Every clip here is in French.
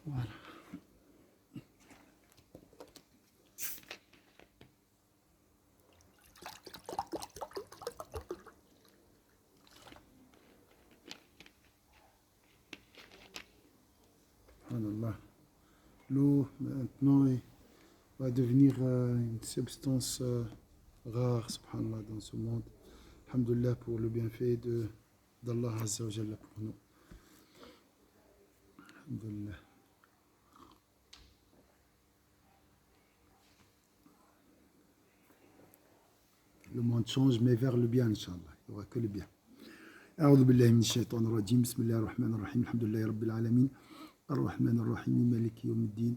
Voilà. Subhanallah. L'eau, maintenant, va devenir une substance rare, subhanallah, dans ce monde. Alhamdulillah pour le bienfait d'Allah Azza wa Jalla pour nous. Alhamdulillah. Le monde change, mais vers le bien, Inch'Allah. Il n'y aura que le bien. أعوذ بالله من الشيطان الرجيم بسم الله الرحمن الرحيم الحمد لله رب العالمين الرحمن الرحيم مالك يوم الدين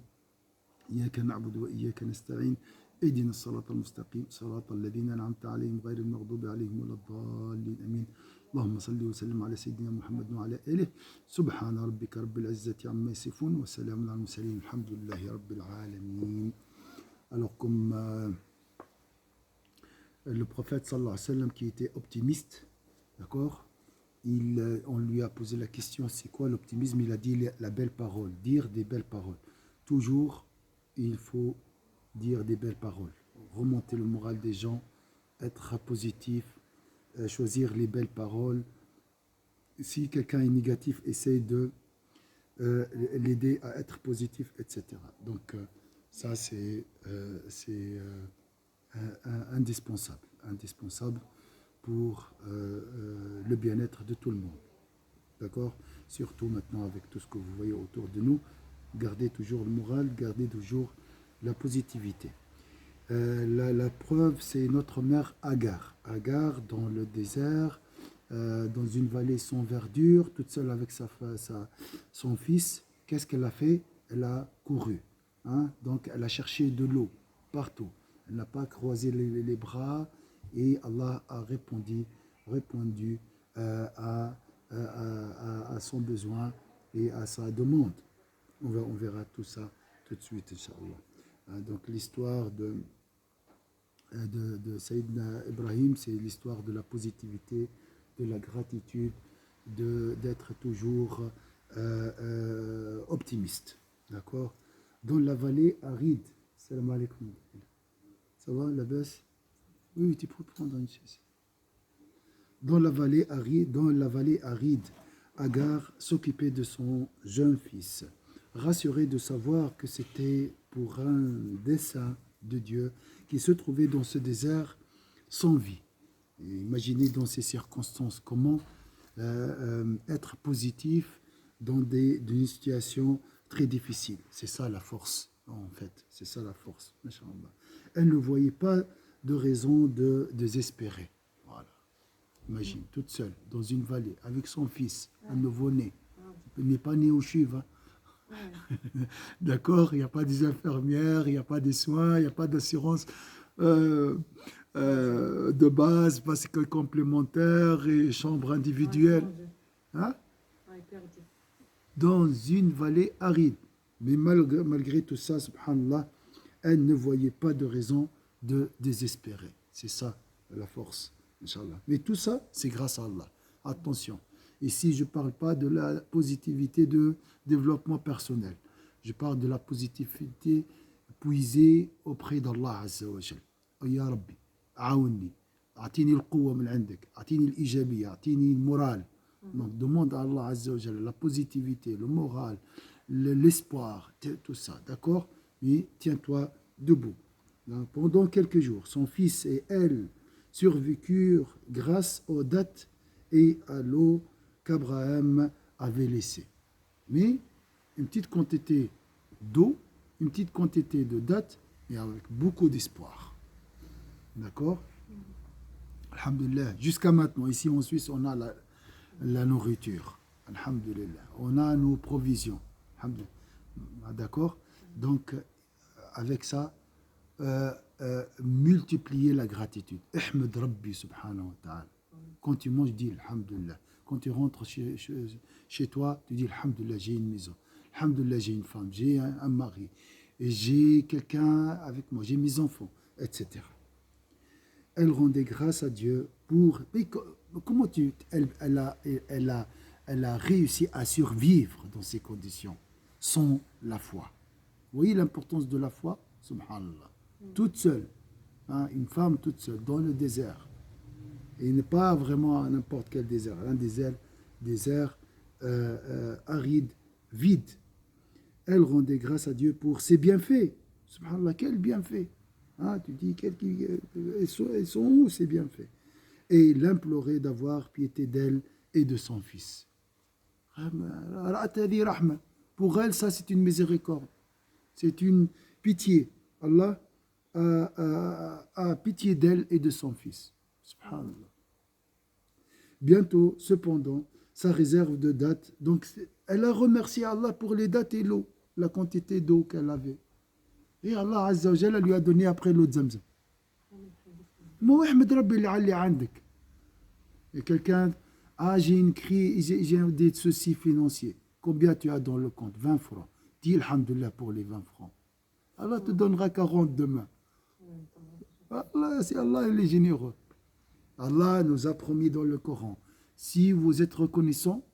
إياك نعبد وإياك نستعين اهدنا الصراط المستقيم صراط الذين أنعمت عليهم غير المغضوب عليهم ولا الضالين آمين اللهم صل وسلم على سيدنا محمد وعلى آله سبحان ربك رب العزة عما يصفون وسلام على المرسلين الحمد لله رب العالمين. Alors comme le prophète sallallahu alayhi wa sallam qui était optimiste, d'accord, on lui a posé la question, c'est quoi l'optimisme? Il a dit la belle parole, dire des belles paroles. Toujours, il faut dire des belles paroles, remonter le moral des gens, être positif, choisir les belles paroles. Si quelqu'un est négatif, essaye de l'aider à être positif, etc. Donc, ça, c'est indispensable pour le bien-être de tout le monde. D'accord? Surtout maintenant avec tout ce que vous voyez autour de nous, gardez toujours le moral, gardez toujours la positivité. La preuve, c'est notre mère Agar. Agar dans le désert, dans une vallée sans verdure, toute seule avec son fils. Qu'est-ce qu'elle a fait? Elle a couru. Hein? Donc elle a cherché de l'eau partout. Elle n'a pas croisé les bras et Allah a répondu à son besoin et à sa demande. On verra tout ça tout de suite, Inch'Allah. Donc l'histoire de Sayyidina Ibrahim, c'est l'histoire de la positivité, de la gratitude, d'être toujours optimiste. D'accord? Dans la vallée aride, salam alaikum. Ça va, la baisse? Oui, tu peux prendre une chaise. Dans la vallée aride, Agar s'occupait de son jeune fils, rassuré de savoir que c'était pour un dessein de Dieu qui se trouvait dans ce désert sans vie. Et imaginez dans ces circonstances comment être positif dans une situation très difficile. C'est ça la force, en fait. C'est ça la force. Elle ne voyait pas de raison de désespérer. Voilà. Imagine, toute seule, dans une vallée, avec son fils, un nouveau-né. Il n'est pas né au chuve. Hein. D'accord? Il n'y a pas des infirmières, il n'y a pas des soins, il n'y a pas d'assurance de base, parce que complémentaire et chambre individuelle. Hein? Dans une vallée aride. Mais malgré tout ça, subhanallah, elle ne voyait pas de raison de désespérer. C'est ça la force, Inch'Allah. Mais tout ça, c'est grâce à Allah. Attention. Ici, je ne parle pas de la positivité de développement personnel. Je parle de la positivité puisée auprès d'Allah Azza wa Jal. Ya Rabbi, aouni, atini al-quwa min indak, atini al-ijabiyya, atini al-moral. Donc, demande à Allah Azza wa Jal la positivité, le moral, l'espoir, tout ça, d'accord? Mais tiens-toi debout. Donc, pendant quelques jours, son fils et elle survécurent grâce aux dattes et à l'eau qu'Abraham avait laissée. Mais une petite quantité d'eau, une petite quantité de dattes et avec beaucoup d'espoir. D'accord? Alhamdulillah. Jusqu'à maintenant, ici en Suisse, on a la nourriture. Alhamdulillah. On a nos provisions. D'accord? Donc, avec ça, multiplier la gratitude. Ahmed Rabbi subhanahu wa ta'ala. Quand tu manges, dis Alhamdulillah. Quand tu rentres chez toi, tu dis Alhamdulillah, j'ai une maison. Alhamdulillah, j'ai une femme, j'ai un mari. Et j'ai quelqu'un avec moi, j'ai mes enfants, etc. Elle rendait grâce à Dieu pour... Mais comment elle a réussi à survivre dans ces conditions sans la foi. Vous voyez l'importance de la foi? Subhanallah. Toute seule, hein, une femme toute seule, dans le désert. Et il n'est pas vraiment n'importe quel désert, un désert aride, vide. Elle rendait grâce à Dieu pour ses bienfaits. Subhanallah, quel bienfait! Hein, tu dis, ils sont où ces bienfaits? Et il implorait d'avoir piété d'elle et de son fils. Pour elle, ça c'est une miséricorde. C'est une pitié. Allah a pitié d'elle et de son fils. Subhanallah. Bientôt, cependant, sa réserve de date, donc elle a remercié Allah pour les dates et l'eau, la quantité d'eau qu'elle avait. Et Allah Azza wa Jalla lui a donné après l'eau de Zamzam. Et quelqu'un, j'ai une crise, j'ai des soucis financiers. Combien tu as dans le compte? 20 francs. Dis alhamdulillah pour les 20 francs. Allah te donnera 40 demain. Allah, c'est Allah, il est généreux. Allah nous a promis dans le Coran, si vous êtes reconnaissant,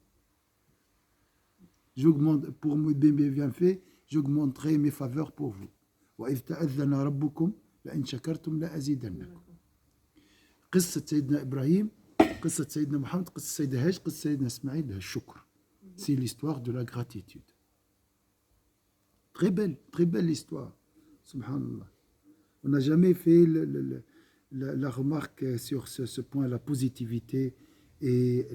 j'augmente pour mes bienfaits, j'augmenterai mes faveurs pour vous. وإذ تأذن ربكم لئن شكرتم لأزيدنكم. قصة سيدنا إبراهيم, قصة سيدنا محمد, قصة سيدنا هاج, قصة سيدنا إسماعيل, الشكر. C'est l'histoire de la gratitude. Très belle histoire. Subhanallah. On n'a jamais fait la remarque sur ce point, la positivité et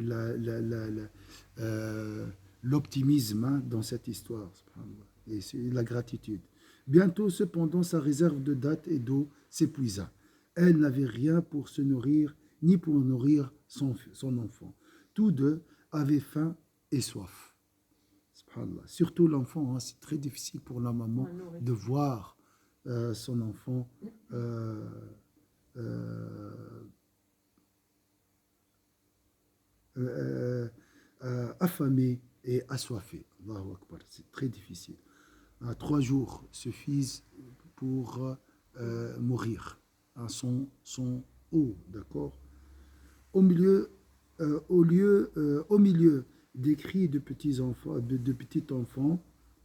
l'optimisme, hein, dans cette histoire. Subhanallah. Et la gratitude. Bientôt, cependant, sa réserve de dattes et d'eau s'épuisa. Elle n'avait rien pour se nourrir, ni pour nourrir son enfant. Tous deux avaient faim et soif. Subhanallah. Surtout l'enfant, hein, c'est très difficile pour la maman de voir son enfant affamé et assoiffé. Allahu Akbar, c'est très difficile. 3 jours suffisent pour mourir. Son eau, d'accord? Au milieu des cris de petits enfants,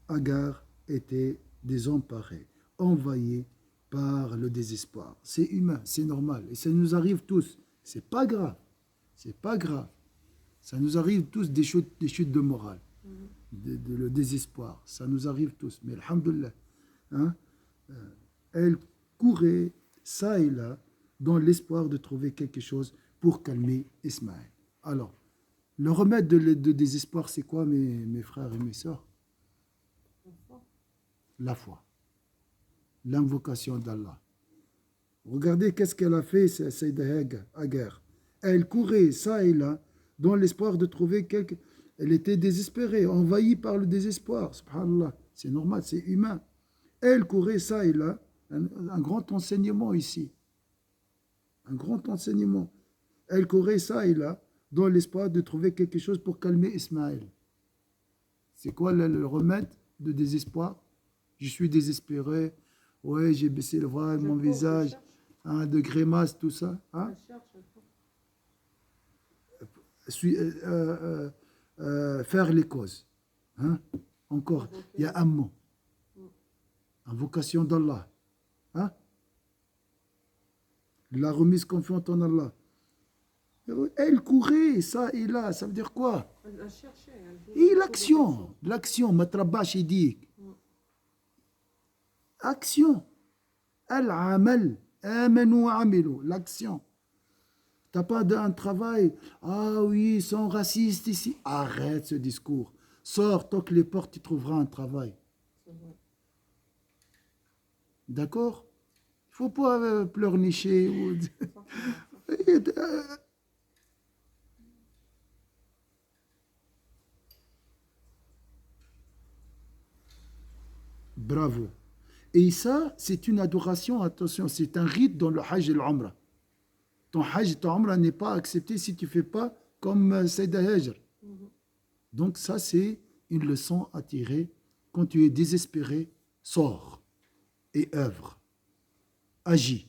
Agar était désemparée, envahie par le désespoir. C'est humain, c'est normal, et ça nous arrive tous. C'est pas grave. Ça nous arrive tous des chutes de morale, le désespoir. Ça nous arrive tous. Mais alhamdoulilah, hein, elle courait ça et là dans l'espoir de trouver quelque chose pour calmer Ismaël. Alors, le remède de désespoir, c'est quoi, mes frères et mes sœurs? La foi. L'invocation d'Allah. Regardez qu'est-ce qu'elle a fait, Saïda Agar. Elle courait ça et là dans l'espoir de trouver quelque... Elle était désespérée, envahie par le désespoir. Subhanallah, c'est normal, c'est humain. Elle courait ça et là, un grand enseignement ici. Un grand enseignement. Elle courait ça et là dans l'espoir de trouver quelque chose pour calmer Ismaël. C'est quoi le remède de désespoir? Je suis désespéré, ouais, j'ai baissé le bras, mon visage, hein, de grimaces, tout ça. Hein? Faire les causes. Hein? Encore, il y a un mot. Invocation d'Allah. Hein? La remise confiante en Allah. Elle courait, ça et là, ça veut dire quoi? Et l'action, matrabash il dit. Action. Al-amal, amanu amilu, l'action. T'as pas un travail, ah oui, ils sont racistes ici. Arrête ce discours. Sors, toque les portes, tu trouveras un travail. D'accord? Il ne faut pas pleurnicher. Bravo. Et ça, c'est une adoration, attention, c'est un rite dans le Hajj et l'Umrah. Ton Hajj et ton Umrah n'est pas accepté si tu ne fais pas comme Saïda Hajar. Donc ça, c'est une leçon à tirer. Quand tu es désespéré, sors et œuvre. Agis.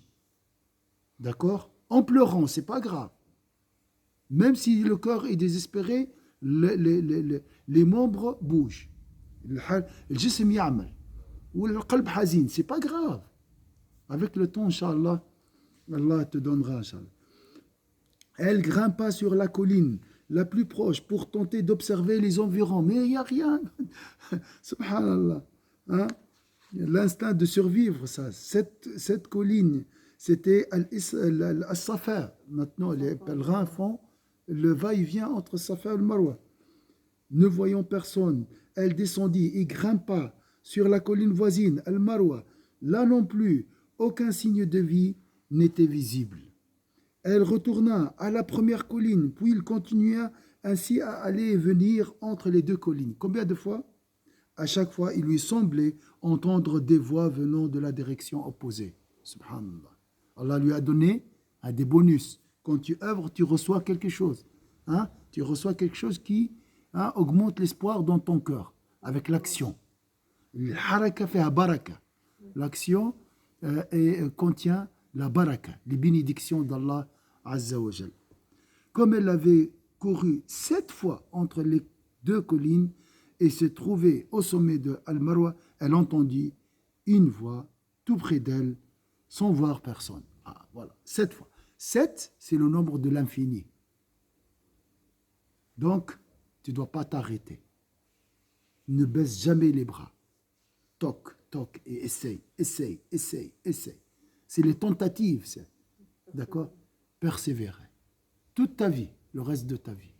D'accord? En pleurant, c'est pas grave. Même si le corps est désespéré, les membres bougent. Le jism ya'mal. Ou le qalb hazin. C'est pas grave. Avec le temps, Inch'Allah, Allah te donnera, Inch'Allah. Elle grimpa sur la colline la plus proche pour tenter d'observer les environs. Mais il n'y a rien. Subhanallah. Hein? L'instinct de survivre, ça. Cette colline, c'était Al-Safa. Maintenant, les pèlerins font le va-et-vient entre Safa et le Marwa. Ne voyant personne, elle descendit et grimpa sur la colline voisine, Al-Marwa. Là non plus, aucun signe de vie n'était visible. Elle retourna à la première colline, puis il continua ainsi à aller et venir entre les deux collines. Combien de fois? À chaque fois, il lui semblait entendre des voix venant de la direction opposée. Subhanallah. Allah lui a donné des bonus. Quand tu œuvres, tu reçois quelque chose. Hein? Tu reçois quelque chose qui augmente l'espoir dans ton cœur, avec l'action. L'haraka fait baraka. L'action contient la baraka, les bénédictions d'Allah Azza wa Jal. Comme elle avait couru 7 fois entre les deux collines et se trouvait au sommet de Al-Marwa, elle entendit une voix tout près d'elle sans voir personne. Ah, voilà, 7 fois. 7, c'est le nombre de l'infini. Donc, tu ne dois pas t'arrêter. Ne baisse jamais les bras. Toc, toc, et essaye. C'est les tentatives, c'est. D'accord? Persévérer. Toute ta vie, le reste de ta vie.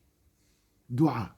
Dua.